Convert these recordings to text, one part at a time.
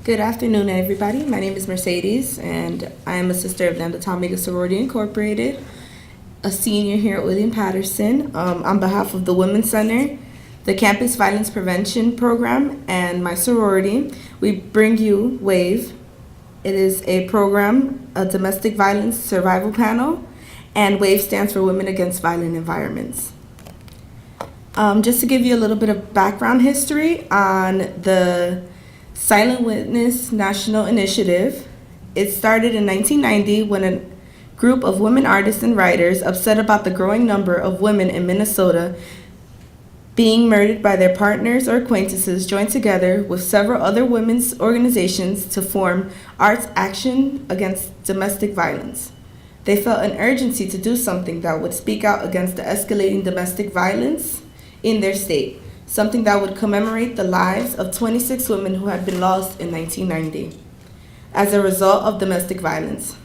Good afternoon, everybody. My name is Mercedes, and I am a sister of Lambda Tau Omega Sorority Incorporated, a senior here at William Patterson. On behalf of the Women's Center, the Campus Violence Prevention Program, and my sorority, we bring you WAVE. It is a program, a domestic violence survival panel, and WAVE stands for Women Against Violent Environments. Just to give you a little bit of background history on the Silent Witness National Initiative. It started in 1990 when a group of women artists and writers, upset about the growing number of women in Minnesota being murdered by their partners or acquaintances, joined together with several other women's organizations to form Arts Action Against Domestic Violence. They felt an urgency to do something that would speak out against the escalating domestic violence in their state, something that would commemorate the lives of 26 women who had been lost in 1990 as a result of domestic violence.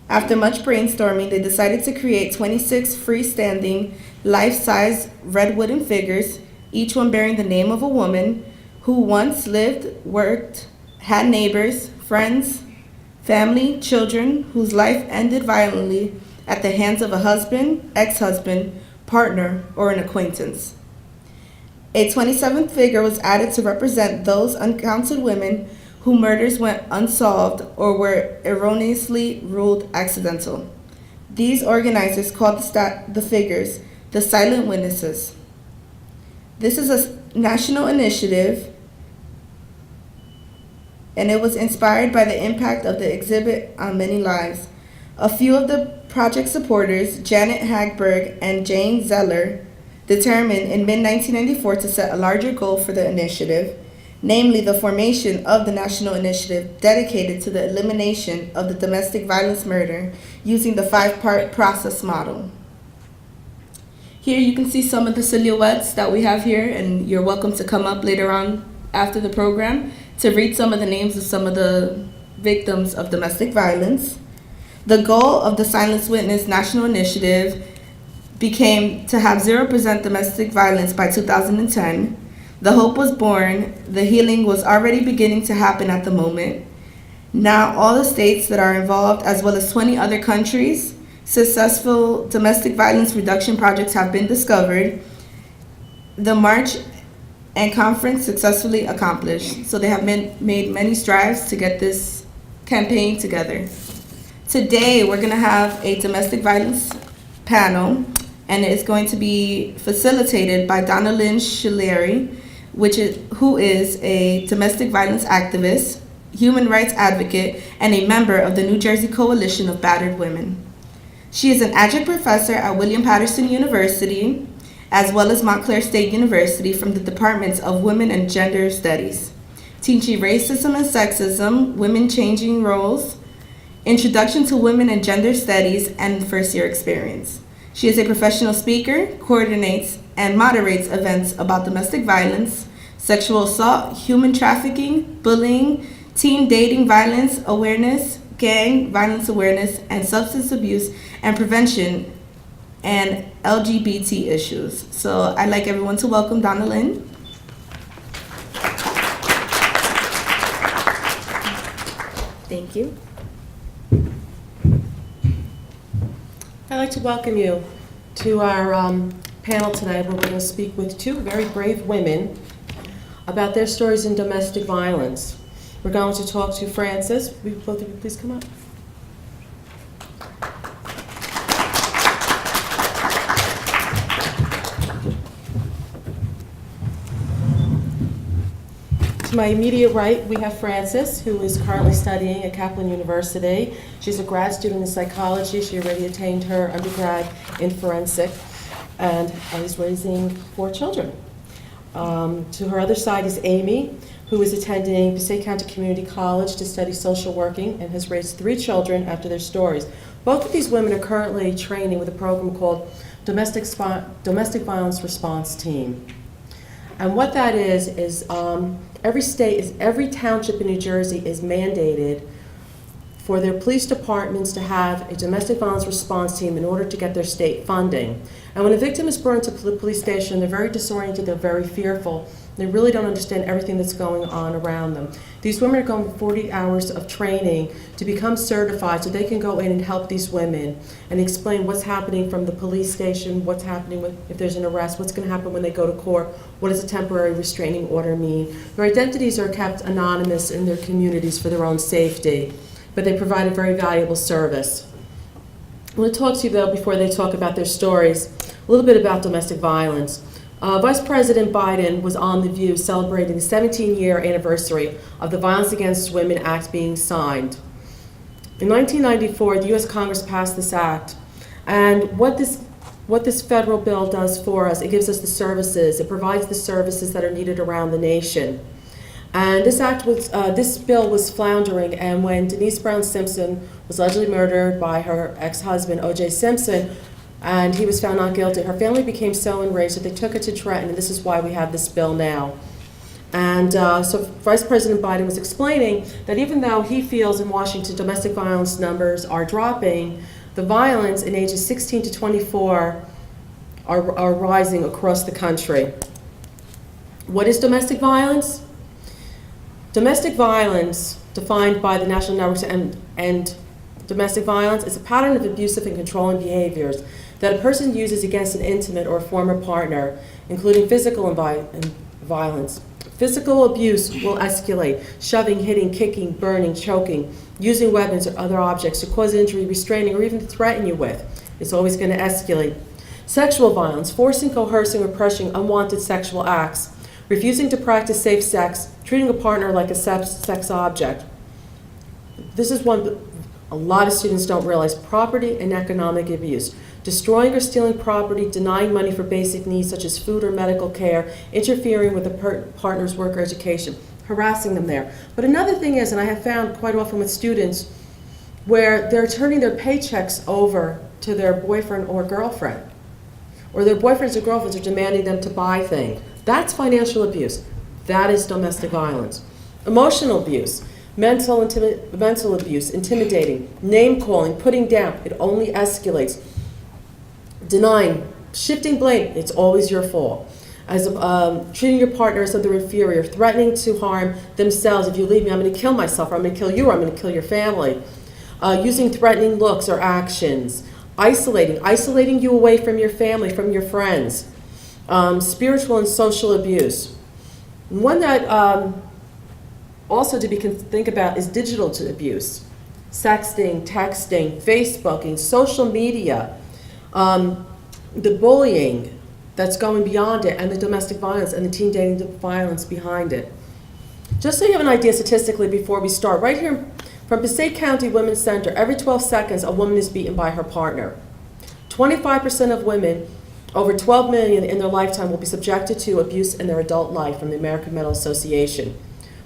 After much brainstorming, they decided to create 26 freestanding, life-size red wooden figures, each one bearing the name of a woman who once lived, worked, had neighbors, friends, family, children, whose life ended violently at the hands of a husband, ex-husband, partner, or an acquaintance. A 27th figure was added to represent those uncounted women whose murders went unsolved or were erroneously ruled accidental. These organizers called the figures the Silent Witnesses. This is a national initiative, and it was inspired by the impact of the exhibit on many lives. A few of the project supporters, Janet Hagberg and Jane Zeller, determined in mid-1994 to set a larger goal for the initiative, namely the formation of the national initiative dedicated to the elimination of the domestic violence murder using the 5-part process model. Here you can see some of the silhouettes that we have here, and you're welcome to come up later on after the program to read some of the names of some of the victims of domestic violence. The goal of the Silent Witness National Initiative became to have 0% domestic violence by 2010. The hope was born. The healing was already beginning to happen at the moment. Now all the states that are involved, as well as 20 other countries, successful domestic violence reduction projects have been discovered. The march and conference successfully accomplished. So they have made many strides to get this campaign together. Today we're going to have a domestic violence panel, and it is going to be facilitated by Donna Lynn Shuleri, who is a domestic violence activist, human rights advocate, and a member of the New Jersey Coalition of Battered Women. She is an adjunct professor at William Patterson University, as well as Montclair State University, from the Departments of Women and Gender Studies, teaching racism and sexism, women changing roles, introduction to women and gender studies, and first-year experience. She is a professional speaker, coordinates and moderates events about domestic violence, sexual assault, human trafficking, bullying, teen dating violence awareness, gang violence awareness, and substance abuse and prevention, and LGBT issues. So I'd like everyone to welcome Donna Lynn. Thank you. I'd like to welcome you to our panel tonight, where we're going to speak with two very brave women about their stories in domestic violence. We're going to talk to Frances. Will both of you please come up? To my immediate right, we have Frances, who is currently studying at Kaplan University. She's a grad student in psychology. She already attained her undergrad in forensic and is raising 4 children. To her other side is Amy, who is attending Passaic County Community College to study social working and has raised 3 children after their stories. Both of these women are currently training with a program called Domestic Violence Response Team. And what that is every township in New Jersey is mandated for their police departments to have a domestic violence response team in order to get their state funding. And when a victim is brought to the police station, they're very disoriented, they're very fearful. They really don't understand everything that's going on around them. These women are going 40 hours of training to become certified so they can go in and help these women and explain what's happening from the police station, what's happening if there's an arrest, what's going to happen when they go to court, what does a temporary restraining order mean. Their identities are kept anonymous in their communities for their own safety, but they provide a very valuable service. I want to talk to you, though, before they talk about their stories, a little bit about domestic violence. Vice President Biden was on The View celebrating the 17-year anniversary of the Violence Against Women Act being signed. In 1994, the U.S. Congress passed this act, and what this federal bill does for us, it gives us the services, it provides the services that are needed around the nation. And this bill was floundering, and when Denise Brown Simpson was allegedly murdered by her ex-husband, O.J. Simpson, and he was found not guilty, her family became so enraged that they took it to Trenton, and this is why we have this bill now. And so Vice President Biden was explaining that even though he feels in Washington domestic violence numbers are dropping, the violence in ages 16 to 24 are rising across the country. What is domestic violence? Domestic violence, defined by the National Network to End Domestic Violence, is a pattern of abusive and controlling behaviors that a person uses against an intimate or former partner, including physical violence. Physical abuse will escalate, shoving, hitting, kicking, burning, choking, using weapons or other objects to cause injury, restraining, or even to threaten you with. It's always going to escalate. Sexual violence, forcing, coercing, or pressuring unwanted sexual acts, refusing to practice safe sex, treating a partner like a sex object. This is one a lot of students don't realize: property and economic abuse. Destroying or stealing property, denying money for basic needs such as food or medical care, interfering with the partner's work or education, harassing them there. But another thing is, and I have found quite often with students, where they're turning their paychecks over to their boyfriend or girlfriend, or their boyfriends or girlfriends are demanding them to buy things. That's financial abuse. That is domestic violence. Emotional abuse, mental abuse, intimidating, name-calling, putting down, it only escalates. Denying, shifting blame, it's always your fault. Treating your partner as though they're inferior, threatening to harm themselves. If you leave me, I'm going to kill myself, or I'm going to kill you, or I'm going to kill your family. Using threatening looks or actions. Isolating you away from your family, from your friends. Spiritual and social abuse. One that also to think about is digital abuse. Sexting, texting, Facebooking, social media. The bullying that's going beyond it, and the domestic violence and the teen dating violence behind it. Just so you have an idea statistically before we start, right here from Passaic County Women's Center, every 12 seconds a woman is beaten by her partner. 25% of women, over 12 million in their lifetime, will be subjected to abuse in their adult life from the American Mental Association.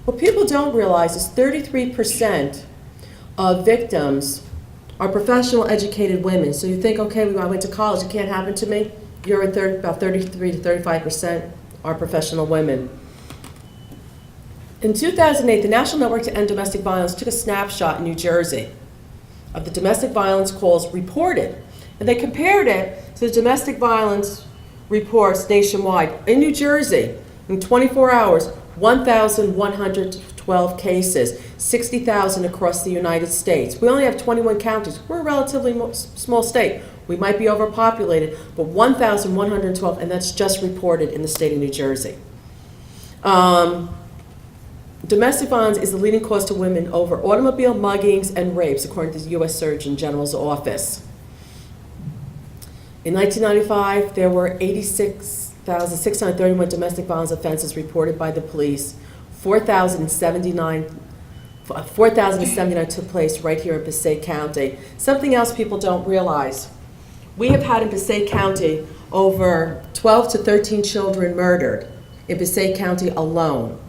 What people don't realize is 33% of victims are professional, educated women. So you think, okay, I went to college, it can't happen to me. You're at about 33 to 35% are professional women. In 2008, the National Network to End Domestic Violence took a snapshot in New Jersey of the domestic violence calls reported, and they compared it to the domestic violence reports nationwide. In New Jersey, in 24 hours, 1,112 cases, 60,000 across the United States. We only have 21 counties. We're a relatively small state. We might be overpopulated, but 1,112, and that's just reported in the state of New Jersey. Domestic violence is the leading cause to women over automobile muggings and rapes, according to the U.S. Surgeon General's office. In 1995, there were 86,631 domestic violence offenses reported by the police. 4,079 took place right here in Passaic County. Something else people don't realize. We have had in Passaic County over 12 to 13 children murdered in Passaic County alone.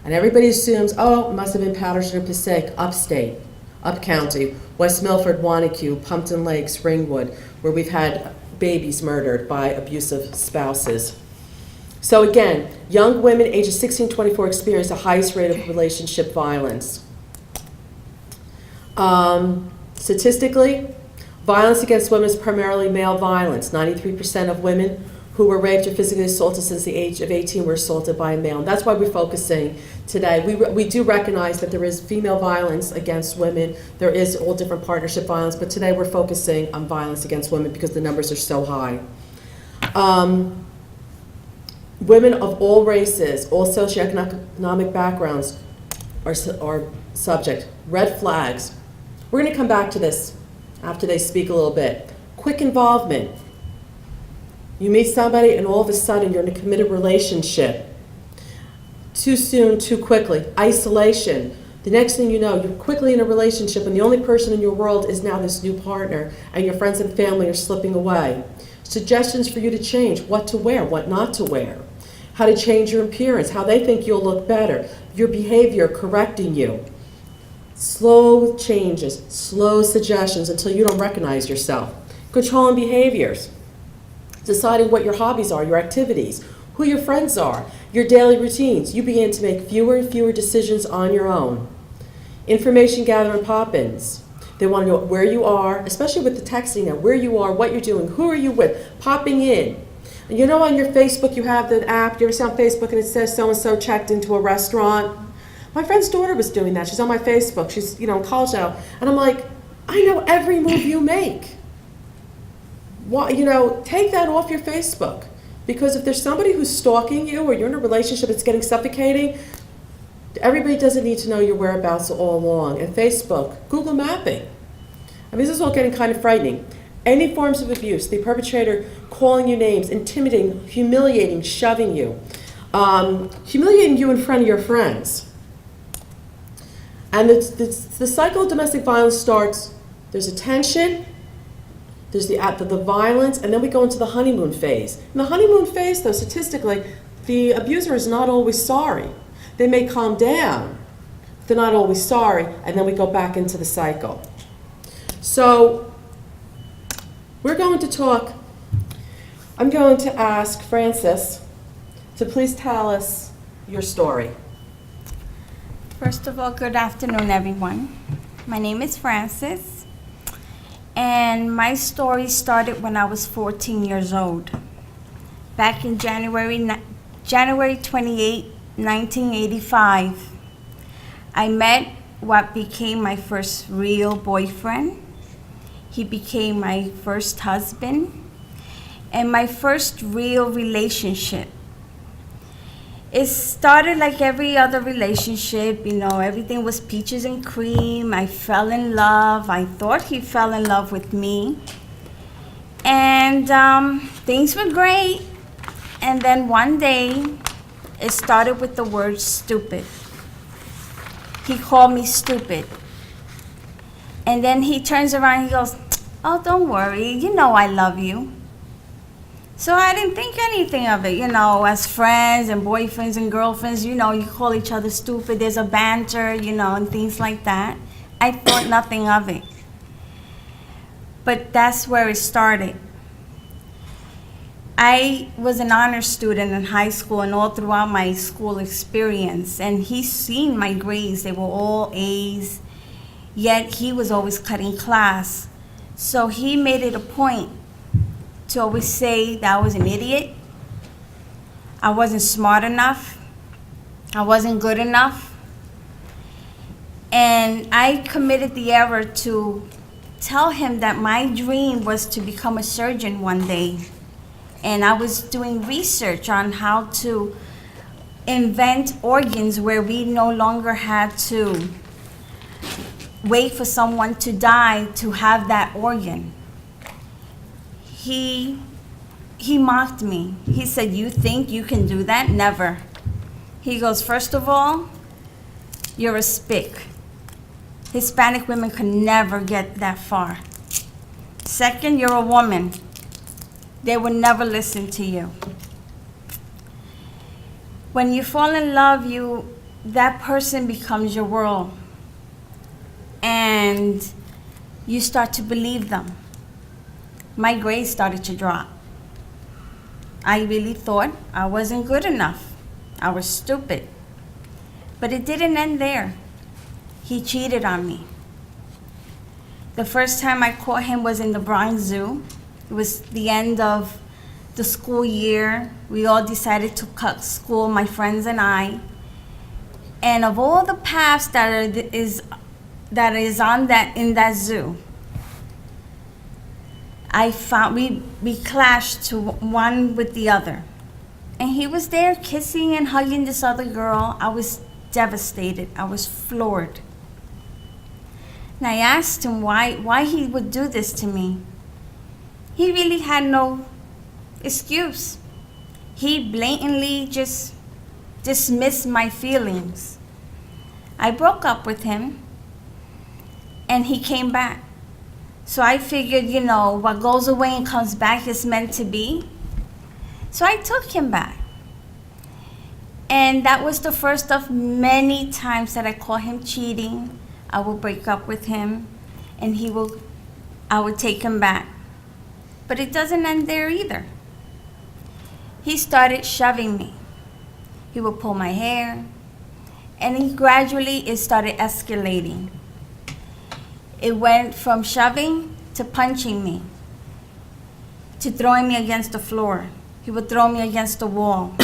And everybody assumes, oh, it must have been Patterson or Passaic, upstate, up county, West Milford, Wanacue, Pumpton Lake, Springwood, where we've had babies murdered by abusive spouses. So again, young women ages 16 to 24 experience the highest rate of relationship violence. Statistically, violence against women is primarily male violence. 93% of women who were raped or physically assaulted since the age of 18 were assaulted by a male. And that's why we're focusing today. We do recognize that there is female violence against women. There is all different partnership violence, but today we're focusing on violence against women because the numbers are so high. Women of all races, all socioeconomic backgrounds are subject. Red flags. We're going to come back to this after they speak a little bit. Quick involvement. You meet somebody and all of a sudden you're in a committed relationship. Too soon, too quickly. Isolation. The next thing you know, you're quickly in a relationship and the only person in your world is now this new partner, and your friends and family are slipping away. Suggestions for you to change: what to wear, what not to wear, how to change your appearance, how they think you'll look better, your behavior correcting you. Slow changes, slow suggestions until you don't recognize yourself. Controlling behaviors. Deciding what your hobbies are, your activities, who your friends are, your daily routines. You begin to make fewer and fewer decisions on your own. Information gathering pop-ins. They want to know where you are, especially with the texting now, where you are, what you're doing, who are you with, popping in. And you know on your Facebook you have the app, you ever see on Facebook and it says so-and-so checked into a restaurant? My friend's daughter was doing that. She's on my Facebook. She's, in college now. And I'm like, I know every move you make. Why, take that off your Facebook. Because if there's somebody who's stalking you or you're in a relationship that's getting suffocating, everybody doesn't need to know your whereabouts all along. And Facebook, Google mapping. I mean, this is all getting kind of frightening. Any forms of abuse, the perpetrator calling you names, intimidating, humiliating, shoving you, humiliating you in front of your friends. And the cycle of domestic violence starts, there's a tension, there's the violence, and then we go into the honeymoon phase. In the honeymoon phase, though, statistically, the abuser is not always sorry. They may calm down, they're not always sorry, and then we go back into the cycle. So, we're going to talk, I'm going to ask Frances to please tell us your story. First of all, good afternoon, everyone. My name is Frances, and my story started when I was 14 years old. Back in January 28, 1985, I met what became my first real boyfriend. He became my first husband and my first real relationship. It started like every other relationship, everything was peaches and cream. I fell in love. I thought he fell in love with me. And things were great. And then one day, it started with the word stupid. He called me stupid. And then he turns around and he goes, "Oh, don't worry, I love you." So I didn't think anything of it, as friends and boyfriends and girlfriends, you call each other stupid, there's a banter, and things like that. I thought nothing of it. But that's where it started. I was an honor student in high school and all throughout my school experience, and he's seen my grades, they were all A's, yet he was always cutting class. So he made it a point to always say that I was an idiot, I wasn't smart enough, I wasn't good enough. And I committed the error to tell him that my dream was to become a surgeon one day. And I was doing research on how to invent organs where we no longer had to wait for someone to die to have that organ. He mocked me. He said, "You think you can do that? Never." He goes, "First of all, you're a spick. Hispanic women can never get that far. Second, you're a woman. They will never listen to you. When you fall in love, that person becomes your world. And you start to believe them." My grades started to drop. I really thought I wasn't good enough. I was stupid. But it didn't end there. He cheated on me. The first time I caught him was in the Bronx Zoo. It was the end of the school year. We all decided to cut school, my friends and I. And of all the paths is on that in that zoo, I found we clashed to one with the other. And he was there kissing and hugging this other girl. I was devastated. I was floored. And I asked him why he would do this to me. He really had no excuse. He blatantly just dismissed my feelings. I broke up with him, and he came back. So I figured, what goes away and comes back is meant to be. So I took him back. And that was the first of many times that I caught him cheating. I would break up with him, and I would take him back. But it doesn't end there either. He started shoving me. He would pull my hair, and it started escalating. It went from shoving to punching me, to throwing me against the floor. He would throw me against the wall.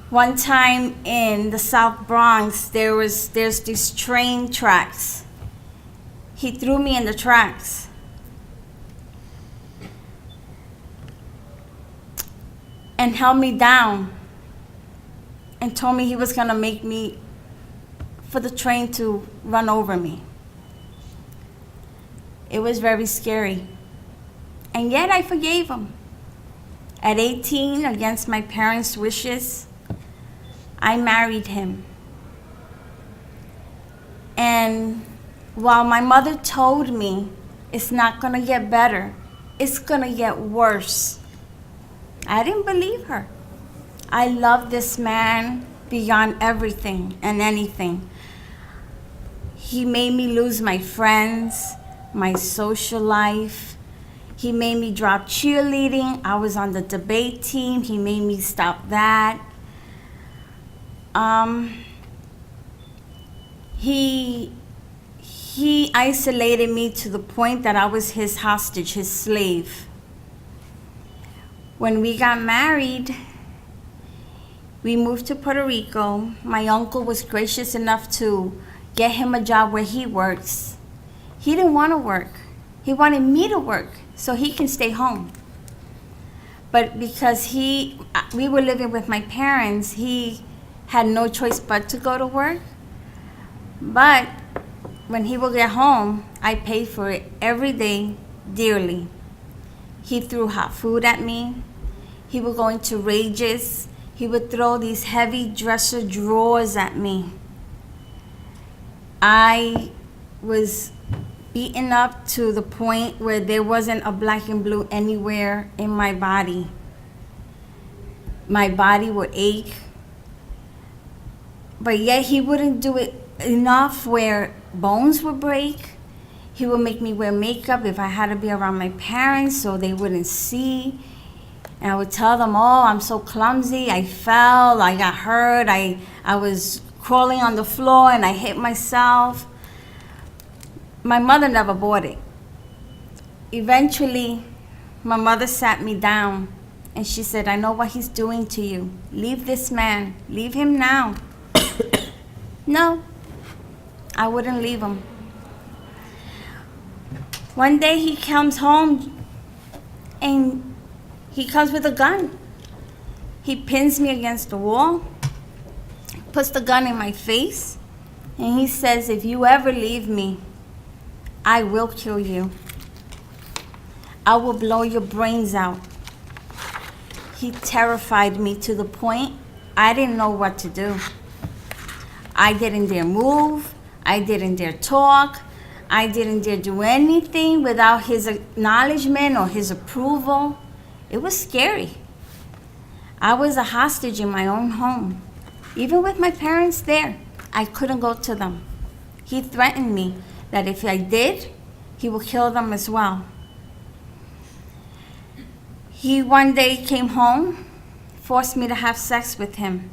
One time in the South Bronx, there's these train tracks. He threw me in the tracks. And held me down and told me he was gonna make me, for the train to run over me. It was very scary. And yet I forgave him. At 18, against my parents' wishes, I married him. And while my mother told me it's not gonna get better, it's gonna get worse, I didn't believe her. I love this man beyond everything and anything. He made me lose my friends, my social life. He made me drop cheerleading. I was on the debate team. He made me stop that. He isolated me to the point that I was his hostage, his slave. When we got married, we moved to Puerto Rico. My uncle was gracious enough to get him a job where he works. He didn't want to work. He wanted me to work so he can stay home. But because we were living with my parents, he had no choice but to go to work. But when he would get home, I paid for it every day dearly. He threw hot food at me. He would go into rages. He would throw these heavy dresser drawers at me. I was beaten up to the point where there wasn't a black and blue anywhere in my body. My body would ache. But yet he wouldn't do it enough where bones would break. He would make me wear makeup if I had to be around my parents so they wouldn't see. And I would tell them, oh, I'm so clumsy, I fell, I got hurt, I was crawling on the floor and I hit myself. My mother never bought it. Eventually, my mother sat me down and she said, I know what he's doing to you. Leave this man, leave him now. No, I wouldn't leave him. One day he comes home and he comes with a gun. He pins me against the wall, puts the gun in my face, and he says, if you ever leave me, I will kill you. I will blow your brains out. He terrified me to the point I didn't know what to do. I didn't dare move. I didn't dare talk. I didn't dare do anything without his acknowledgement or his approval. It was scary. I was a hostage in my own home. Even with my parents there, I couldn't go to them. He threatened me that if I did, he would kill them as well. He one day came home, forced me to have sex with him.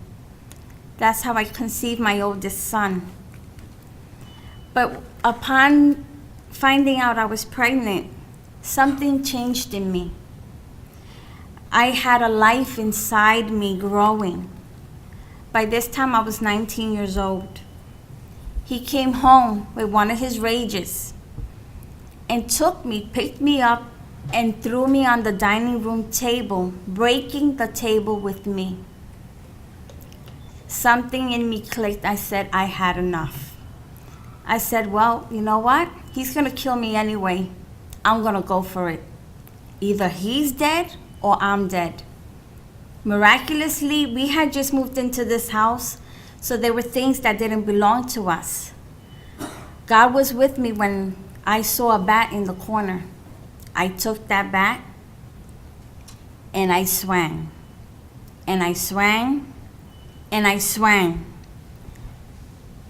That's how I conceived my oldest son. But upon finding out I was pregnant, something changed in me. I had a life inside me growing. By this time, I was 19 years old. He came home with one of his rages and took me, picked me up, and threw me on the dining room table, breaking the table with me. Something in me clicked. I said, I had enough. I said, well, you know what? He's gonna kill me anyway. I'm gonna go for it. Either he's dead or I'm dead. Miraculously, we had just moved into this house, so there were things that didn't belong to us. God was with me when I saw a bat in the corner. I took that bat and I swang. And I swang and I swang.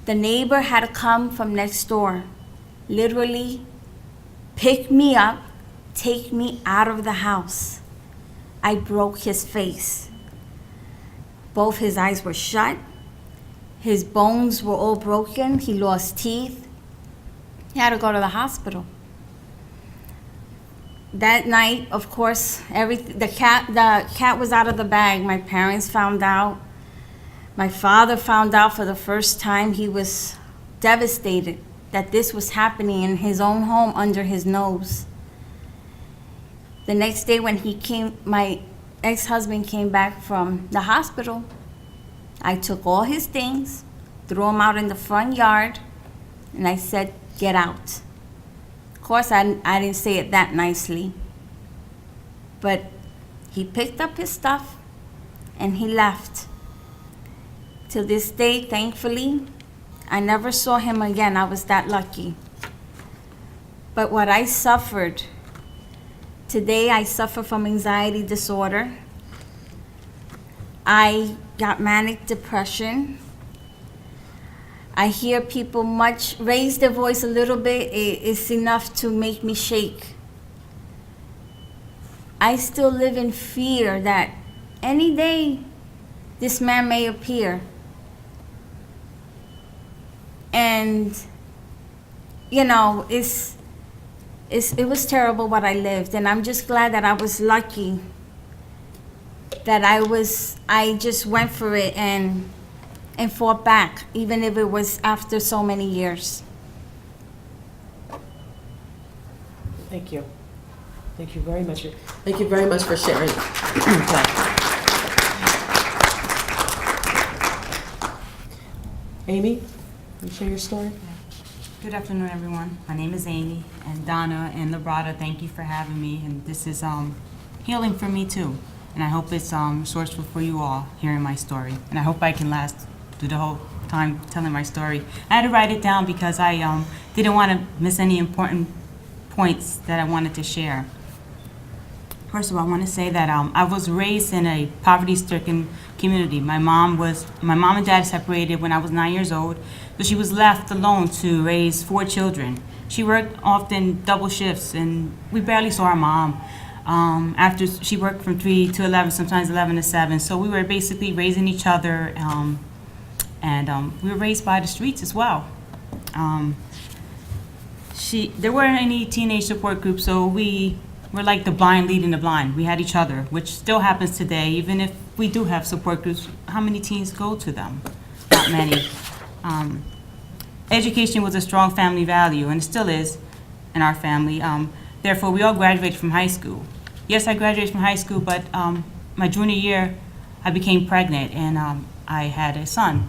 The neighbor had to come from next door, literally pick me up, take me out of the house. I broke his face. Both his eyes were shut. His bones were all broken. He lost teeth. He had to go to the hospital. That night, of course, the cat was out of the bag. My parents found out. My father found out for the first time. He was devastated that this was happening in his own home under his nose. The next day when my ex-husband came back from the hospital, I took all his things, threw them out in the front yard, and I said, get out. Of course, I didn't say it that nicely, but he picked up his stuff and he left. To this day, thankfully, I never saw him again. I was that lucky. But what I suffered, today I suffer from anxiety disorder. I got manic depression. I hear people raise their voice a little bit, it's enough to make me shake. I still live in fear that any day this man may appear. And, you know, it was terrible what I lived, and I'm just glad that I was lucky that I just went for it and fought back, even if it was after so many years. Thank you. Thank you very much. Thank you very much for sharing. Amy, can you share your story? Good afternoon, everyone. My name is Amy, and Donna and Labrada, thank you for having me. And this is healing for me too. And I hope it's resourceful for you all hearing my story. And I hope I can last through the whole time telling my story. I had to write it down because I didn't want to miss any important points that I wanted to share. First of all, I want to say that I was raised in a poverty-stricken community. My mom and dad separated when I was 9 years old, so she was left alone to raise 4 children. She worked often double shifts, and we barely saw our mom. After she worked from 3 to 11, sometimes 11 to 7, so we were basically raising each other, and we were raised by the streets as well. There weren't any teenage support groups, so we were like the blind leading the blind. We had each other, which still happens today. Even if we do have support groups, how many teens go to them? Not many. Education was a strong family value, and it still is in our family. Therefore, we all graduated from high school. Yes, I graduated from high school, but my junior year, I became pregnant, and I had a son.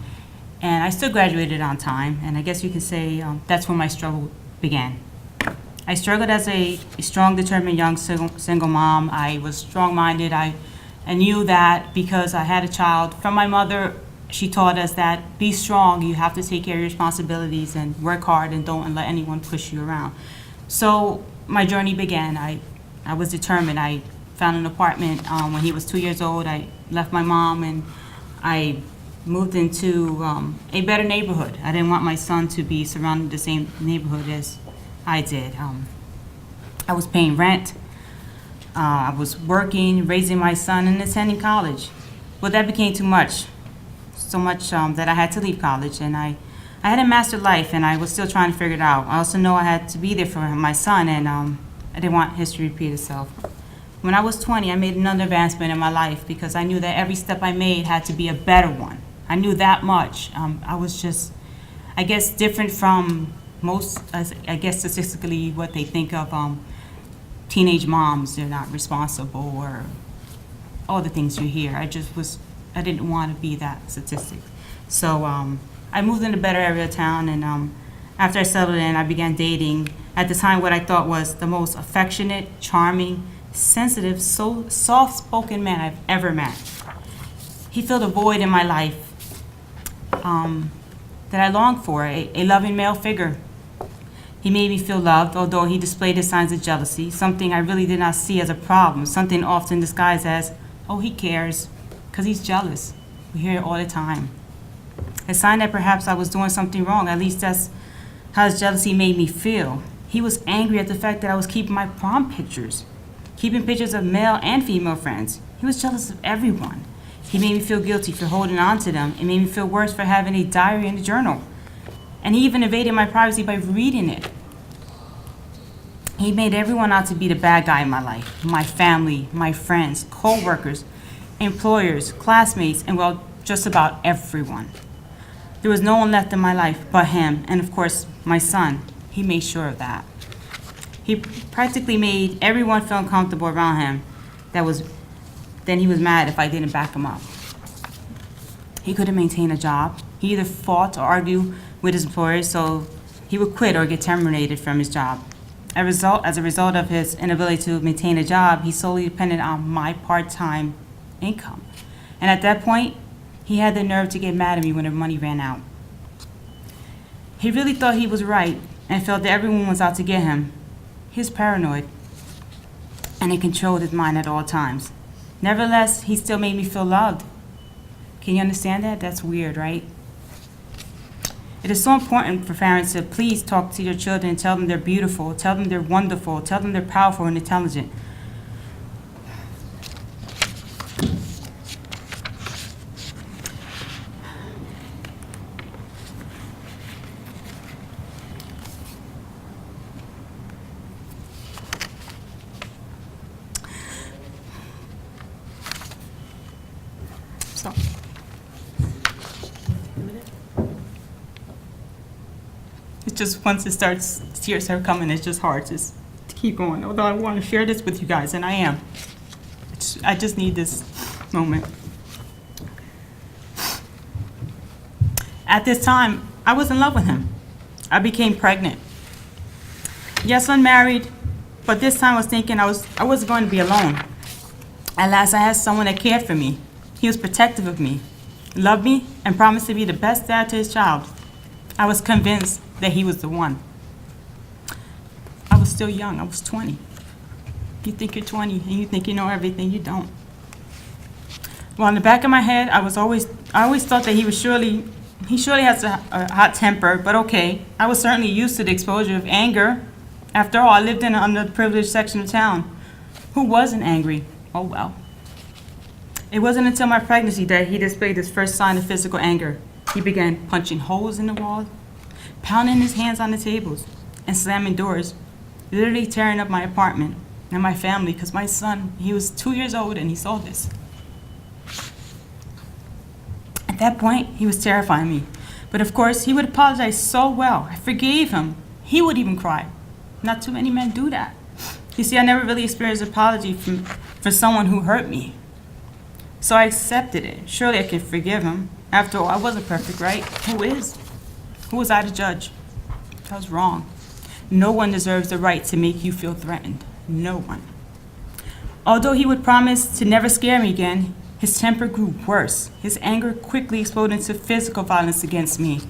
And I still graduated on time, and I guess you could say that's when my struggle began. I struggled as a strong, determined young single mom. I was strong-minded. I knew that because I had a child from my mother, she taught us that be strong, you have to take care of your responsibilities and work hard and don't let anyone push you around. So my journey began. I was determined. I found an apartment when he was 2 years old. I left my mom and I moved into a better neighborhood. I didn't want my son to be surrounded in the same neighborhood as I did. I was paying rent. I was working, raising my son, and attending college. But that became too much. So much that I had to leave college, and I had a master life, and I was still trying to figure it out. I also know I had to be there for my son, and I didn't want history to repeat itself. When I was 20, I made another advancement in my life because I knew that every step I made had to be a better one. I knew that much. I was just, I guess, different from most, I guess, statistically what they think of teenage moms. They're not responsible or all the things you hear. I didn't want to be that statistic. So I moved in a better area of town, and after I settled in, I began dating, at the time, what I thought was the most affectionate, charming, sensitive, so soft-spoken man I've ever met. He filled a void in my life that I longed for, a loving male figure. He made me feel loved, although he displayed his signs of jealousy, something I really did not see as a problem, something often disguised as, oh, he cares, because he's jealous. We hear it all the time. A sign that perhaps I was doing something wrong, at least that's how his jealousy made me feel. He was angry at the fact that I was keeping my prom pictures, keeping pictures of male and female friends. He was jealous of everyone. He made me feel guilty for holding on to them. It made me feel worse for having a diary and a journal. And he even invaded my privacy by reading it. He made everyone out to be the bad guy in my life, my family, my friends, co-workers, employers, classmates, and well, just about everyone. There was no one left in my life but him, and of course, my son. He made sure of that. He practically made everyone feel uncomfortable around him. Then he was mad if I didn't back him up. He couldn't maintain a job. He either fought or argued with his employers, so he would quit or get terminated from his job. As a result of his inability to maintain a job, he solely depended on my part-time income. And at that point, he had the nerve to get mad at me when the money ran out. He really thought he was right and felt that everyone was out to get him. He was paranoid, and it controlled his mind at all times. Nevertheless, he still made me feel loved. Can you understand that? That's weird, right? It is so important for parents to please talk to your children and tell them they're beautiful, tell them they're wonderful, tell them they're powerful and intelligent. So. It's just once it starts, tears start coming, it's just hard just to keep going. Although I want to share this with you guys, and I am. I just need this moment. At this time, I was in love with him. I became pregnant. Yes, unmarried, but this time I was thinking I wasn't going to be alone. At last, I had someone that cared for me. He was protective of me, loved me, and promised to be the best dad to his child. I was convinced that he was the one. I was still young. I was 20. You think you're 20 and you think you know everything. You don't. Well, in the back of my head, I always thought that he surely has a hot temper, but okay. I was certainly used to the exposure of anger. After all, I lived in an underprivileged section of town. Who wasn't angry? Oh well. It wasn't until my pregnancy that he displayed his first sign of physical anger. He began punching holes in the wall, pounding his hands on the tables, and slamming doors, literally tearing up my apartment and my family because my son, he was 2 years old and he saw this. At that point, he was terrifying me. But of course, he would apologize so well. I forgave him. He would even cry. Not too many men do that. You see, I never really experienced apology for someone who hurt me. So I accepted it. Surely I could forgive him. After all, I wasn't perfect, right? Who is? Who was I to judge? I was wrong. No one deserves the right to make you feel threatened. No one. Although he would promise to never scare me again, his temper grew worse. His anger quickly exploded into physical violence against me.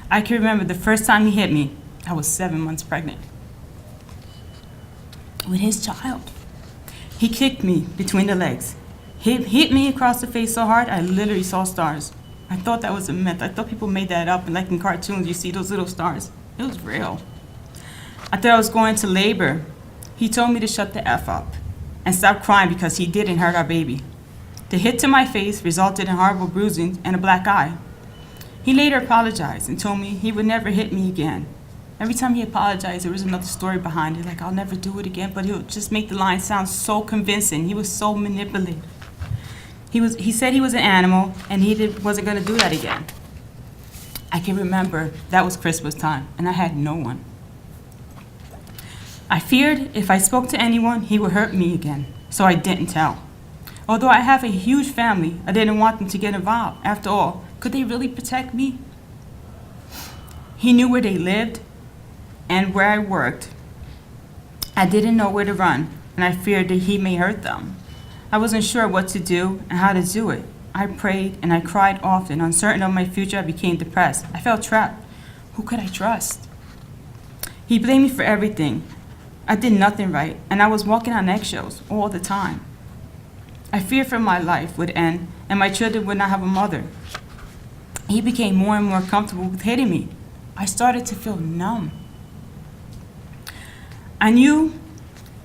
I can remember the first time he hit me. I was 7 months pregnant with his child. He kicked me between the legs. He hit me across the face so hard, I literally saw stars. I thought that was a myth. I thought people made that up, and like in cartoons, you see those little stars. It was real. I thought I was going to labor. He told me to shut the F up and stop crying because he didn't hurt our baby. The hit to my face resulted in horrible bruising and a black eye. He later apologized and told me he would never hit me again. Every time he apologized, there was another story behind it, like, I'll never do it again, but he'll just make the line sound so convincing. He was so manipulative. He said he was an animal, and wasn't going to do that again. I can remember that was Christmas time, and I had no one. I feared if I spoke to anyone, he would hurt me again, so I didn't tell. Although I have a huge family, I didn't want them to get involved. After all, could they really protect me? He knew where they lived and where I worked. I didn't know where to run, and I feared that he may hurt them. I wasn't sure what to do and how to do it. I prayed and I cried often. Uncertain of my future, I became depressed. I felt trapped. Who could I trust? He blamed me for everything. I did nothing right, and I was walking on eggshells all the time. I feared for my life would end, and my children would not have a mother. He became more and more comfortable with hitting me. I started to feel numb. I knew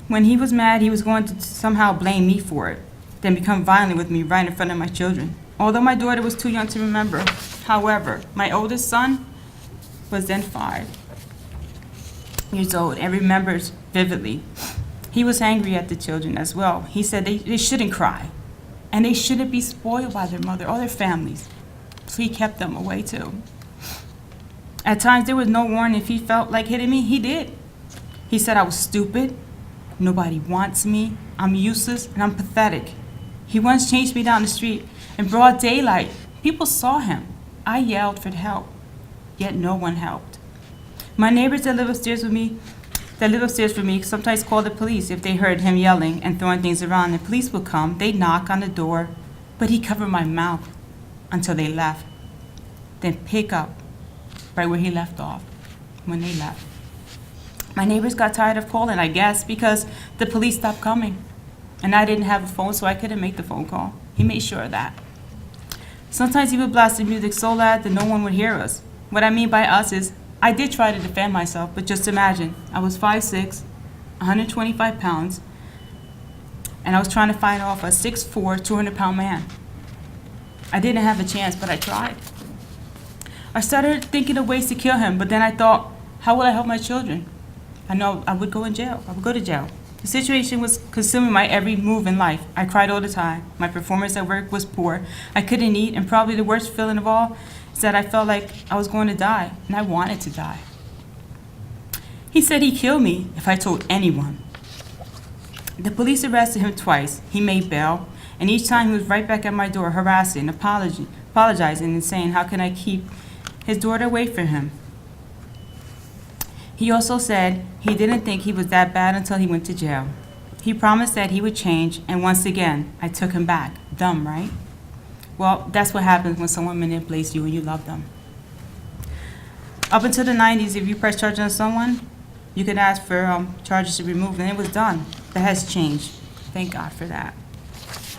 when he was mad, he was going to somehow blame me for it, then become violent with me right in front of my children. Although my daughter was too young to remember, however, my oldest son was then 5 years old and remembers vividly. He was angry at the children as well. He said they shouldn't cry, and they shouldn't be spoiled by their mother or their families. So he kept them away too. At times there was no warning. If he felt like hitting me, he did. He said I was stupid, nobody wants me, I'm useless, and I'm pathetic. He once chased me down the street in broad daylight. People saw him. I yelled for help, yet no one helped. My neighbors that live upstairs from me sometimes called the police if they heard him yelling and throwing things around. The police would come, they'd knock on the door, but he covered my mouth until they left, then pick up right where he left off when they left. My neighbors got tired of calling, I guess, because the police stopped coming. And I didn't have a phone, so I couldn't make the phone call. He made sure of that. Sometimes he would blast the music so loud that no one would hear us. What I mean by us is, I did try to defend myself, but just imagine, I was 5'6", 125 pounds, and I was trying to fight off a 6'4", 200-pound man. I didn't have a chance, but I tried. I started thinking of ways to kill him, but then I thought, how will I help my children? I know I would go in jail. I would go to jail. The situation was consuming my every move in life. I cried all the time. My performance at work was poor. I couldn't eat, and probably the worst feeling of all is that I felt like I was going to die, and I wanted to die. He said he'd kill me if I told anyone. The police arrested him twice. He made bail, and each time he was right back at my door harassing, apologizing, and saying, how can I keep his daughter away from him? He also said he didn't think he was that bad until he went to jail. He promised that he would change, and once again, I took him back. Dumb, right? Well, that's what happens when someone manipulates you and you love them. Up until the 90s, if you press charges on someone, you could ask for charges to be removed, and it was done. That has changed. Thank God for that.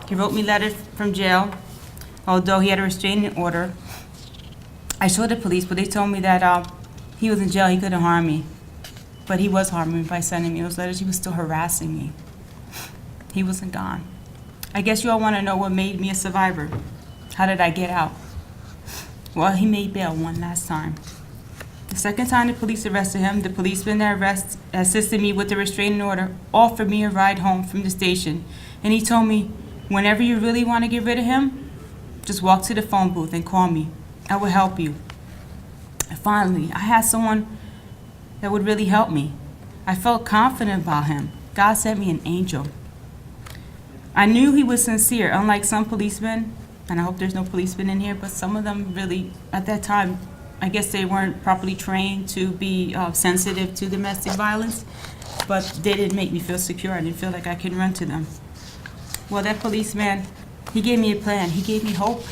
He wrote me letters from jail, although he had a restraining order. I showed the police, but they told me that he was in jail, he couldn't harm me. But he was harming me by sending me those letters. He was still harassing me. He wasn't gone. I guess you all want to know what made me a survivor. How did I get out? Well, he made bail one last time. The second time the police arrested him, the policeman that assisted me with the restraining order offered me a ride home from the station. And he told me, whenever you really want to get rid of him, just walk to the phone booth and call me. I will help you. And finally, I had someone that would really help me. I felt confident about him. God sent me an angel. I knew he was sincere, unlike some policemen, and I hope there's no policemen in here, but some of them really, at that time, I guess they weren't properly trained to be sensitive to domestic violence, but they didn't make me feel secure. I didn't feel like I could run to them. Well, that policeman, he gave me a plan. He gave me hope.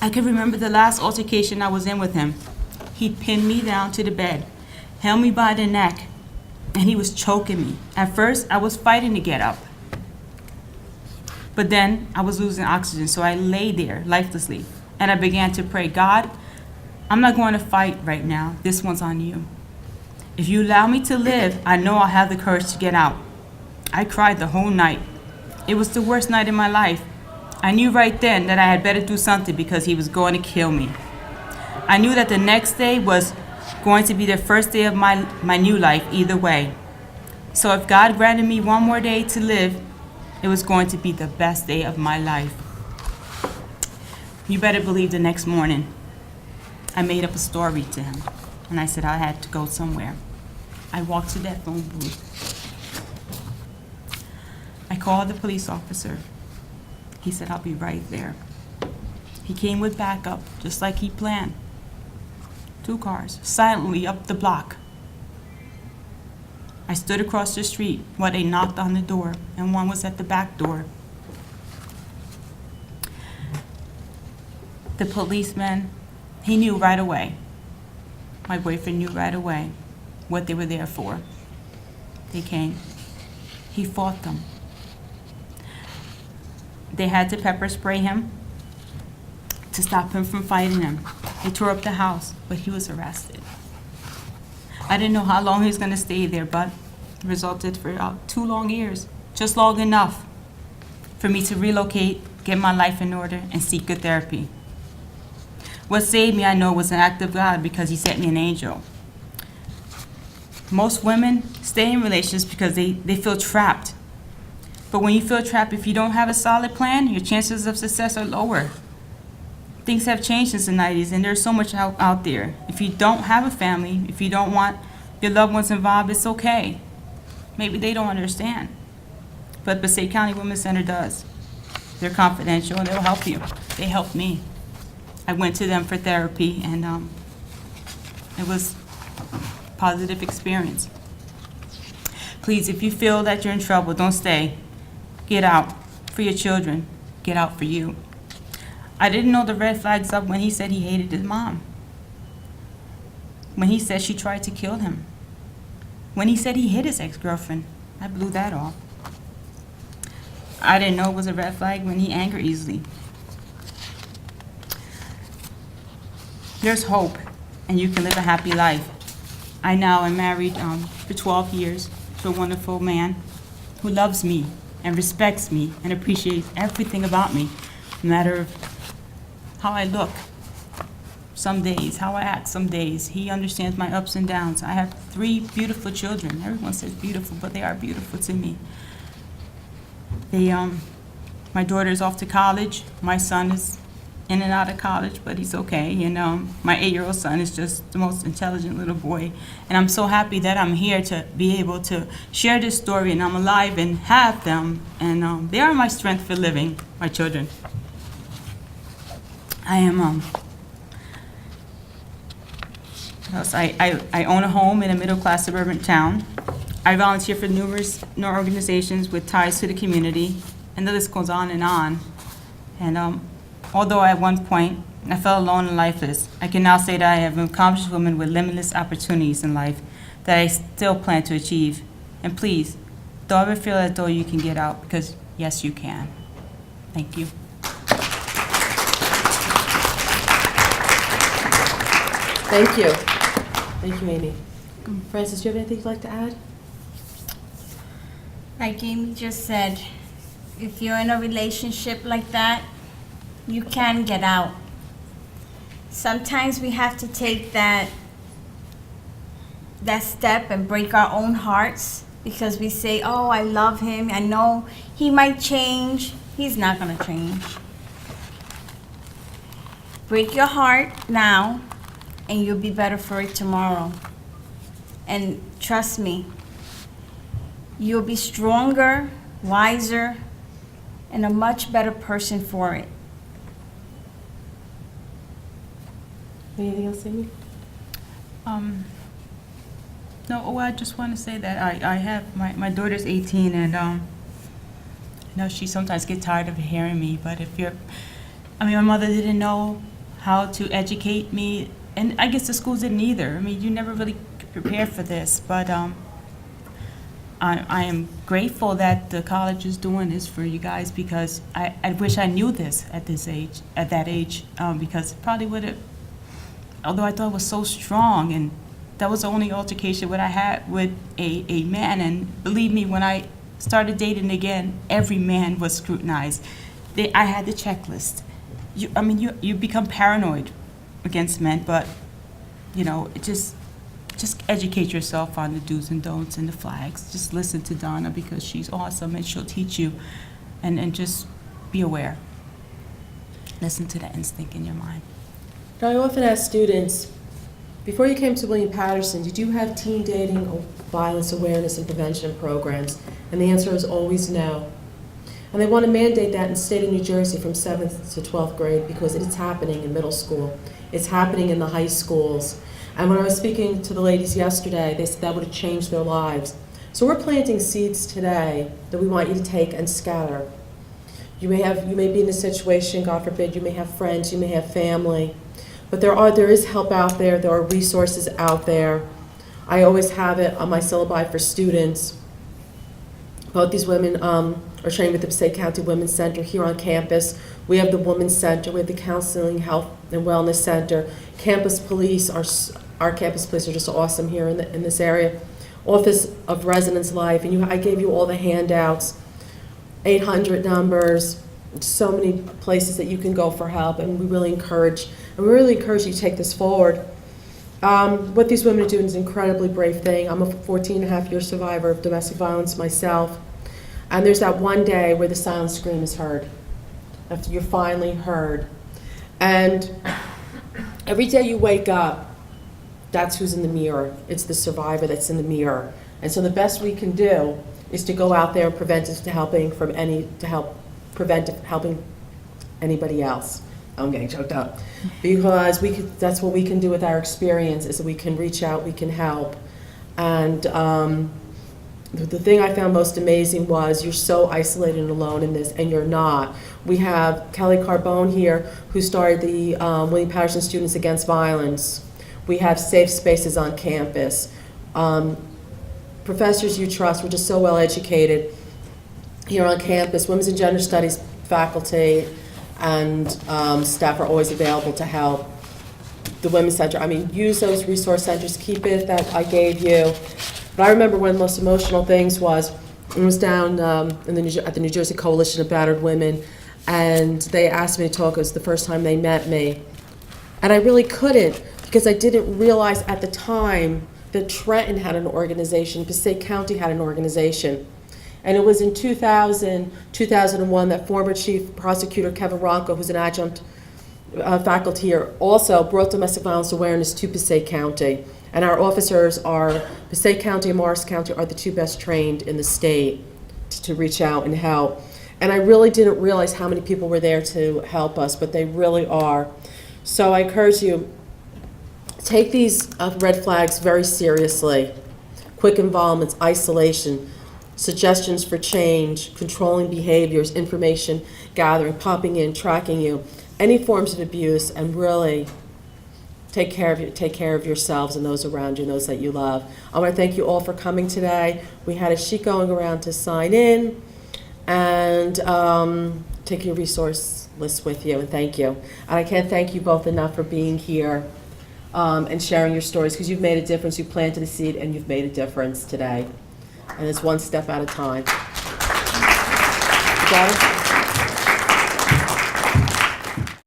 I can remember the last altercation I was in with him. He pinned me down to the bed, held me by the neck, and he was choking me. At first, I was fighting to get up. But then I was losing oxygen, so I lay there lifelessly, and I began to pray, God, I'm not going to fight right now. This one's on you. If you allow me to live, I know I'll have the courage to get out. I cried the whole night. It was the worst night in my life. I knew right then that I had better do something because he was going to kill me. I knew that the next day was going to be the first day of my new life either way. So if God granted me one more day to live, it was going to be the best day of my life. You better believe the next morning, I made up a story to him, and I said I had to go somewhere. I walked to that phone booth. I called the police officer. He said, I'll be right there. He came with backup, just like he planned. 2 cars, silently up the block. I stood across the street while they knocked on the door, and one was at the back door. The policeman, he knew right away. My boyfriend knew right away what they were there for. They came. He fought them. They had to pepper spray him to stop him from fighting them. They tore up the house, but he was arrested. I didn't know how long he was going to stay there, but it resulted for 2 long years, just long enough for me to relocate, get my life in order, and seek good therapy. What saved me, I know, was an act of God because he sent me an angel. Most women stay in relationships because they feel trapped. But when you feel trapped, if you don't have a solid plan, your chances of success are lower. Things have changed since the 90s, and there's so much out there. If you don't have a family, if you don't want your loved ones involved, it's okay. Maybe they don't understand. But Passaic County Women's Center does. They're confidential, and they'll help you. They helped me. I went to them for therapy, and it was a positive experience. Please, if you feel that you're in trouble, don't stay. Get out for your children. Get out for you. I didn't know the red flags up when he said he hated his mom. When he said she tried to kill him. When he said he hit his ex-girlfriend. I blew that off. I didn't know it was a red flag when he angered easily. There's hope, and you can live a happy life. I now am married for 12 years to a wonderful man who loves me and respects me and appreciates everything about me, no matter how I look some days, how I act some days. He understands my ups and downs. I have 3 beautiful children. Everyone says beautiful, but they are beautiful to me. My daughter is off to college. My son is in and out of college, but he's okay. And my 8-year-old son is just the most intelligent little boy. And I'm so happy that I'm here to be able to share this story, and I'm alive and have them. And they are my strength for living, my children. I own a home in a middle-class suburban town. I volunteer for numerous organizations with ties to the community, and the list goes on. And although at one point I felt alone and lifeless, I can now say that I have an accomplished woman with limitless opportunities in life that I still plan to achieve. And please, don't ever feel as though you can get out, because yes, you can. Thank you. Thank you. Thank you, Amy. Francis, do you have anything you'd like to add? Like Amy just said, if you're in a relationship like that, you can get out. Sometimes we have to take that step and break our own hearts, because we say, oh, I love him. I know he might change. He's not going to change. Break your heart now, and you'll be better for it tomorrow. And trust me, you'll be stronger, wiser, and a much better person for it. Anything else, Amy? No, I just want to say that I have, my daughter's 18, and I know she sometimes gets tired of hearing me, but my mother didn't know how to educate me, and I guess the schools didn't either. I mean, you never really prepare for this, but I am grateful that the college is doing this for you guys, because I wish I knew this at that age, because it probably would have, although I thought it was so strong, and that was the only altercation what I had with a man. And believe me, when I started dating again, every man was scrutinized. I had the checklist. You become paranoid against men, but it just, just educate yourself on the do's and don'ts and the flags. Just listen to Donna because she's awesome and she'll teach you, and just be aware. Listen to that instinct in your mind. Now, I often ask students, before you came to William Patterson, did you have teen dating or violence awareness and prevention programs? And the answer is always no. And they want to mandate that in the state of New Jersey from 7th to 12th grade because it's happening in middle school. It's happening in the high schools. And when I was speaking to the ladies yesterday, they said that would have changed their lives. So we're planting seeds today that we want you to take and scatter. You may be in a situation, God forbid, you may have friends, you may have family, but there is help out there. There are resources out there. I always have it on my syllabi for students. Both these women are trained with the Passaic County Women's Center here on campus. We have the Women's Center, we have the Counseling, Health, and Wellness Center. Campus police, our campus police are just awesome here in this area. Office of Residence Life, and I gave you all the handouts, 800 numbers, so many places that you can go for help, and we really encourage you to take this forward. What these women are doing is an incredibly brave thing. I'm a 14-and-a-half-year survivor of domestic violence myself, and there's that one day where the silent scream is heard, after you're finally heard. And every day you wake up, that's who's in the mirror. It's the survivor that's in the mirror. And so the best we can do is to go out there and helping anybody else. I'm getting choked up. Because that's what we can do with our experience, is that we can reach out, we can help. And the thing I found most amazing was you're so isolated and alone in this, and you're not. We have Kelly Carbone here, who started the William Patterson Students Against Violence. We have safe spaces on campus. Professors you trust, we're just so well educated here on campus. Women's and Gender Studies faculty and staff are always available to help. The Women's Center, use those resource centers, keep it that I gave you. But I remember one of the most emotional things was, I was down at the New Jersey Coalition of Battered Women, and they asked me to talk. It was the first time they met me. And I really couldn't, because I didn't realize at the time that Trenton had an organization, Passaic County had an organization. And it was in 2001 that former Chief Prosecutor Kevin Ronco, who's an adjunct faculty here, also brought domestic violence awareness to Passaic County. And our officers are, Passaic County and Morris County are the two best trained in the state to reach out and help. And I really didn't realize how many people were there to help us, but they really are. So I encourage you, take these red flags very seriously. Quick involvements, isolation, suggestions for change, controlling behaviors, information gathering, popping in, tracking you, any forms of abuse, and really take care of yourselves and those around you and those that you love. I want to thank you all for coming today. We had a sheet going around to sign in, and take your resource list with you, and thank you. And I can't thank you both enough for being here and sharing your stories, because you've made a difference. You planted a seed and you've made a difference today. And it's one step at a time. You got it?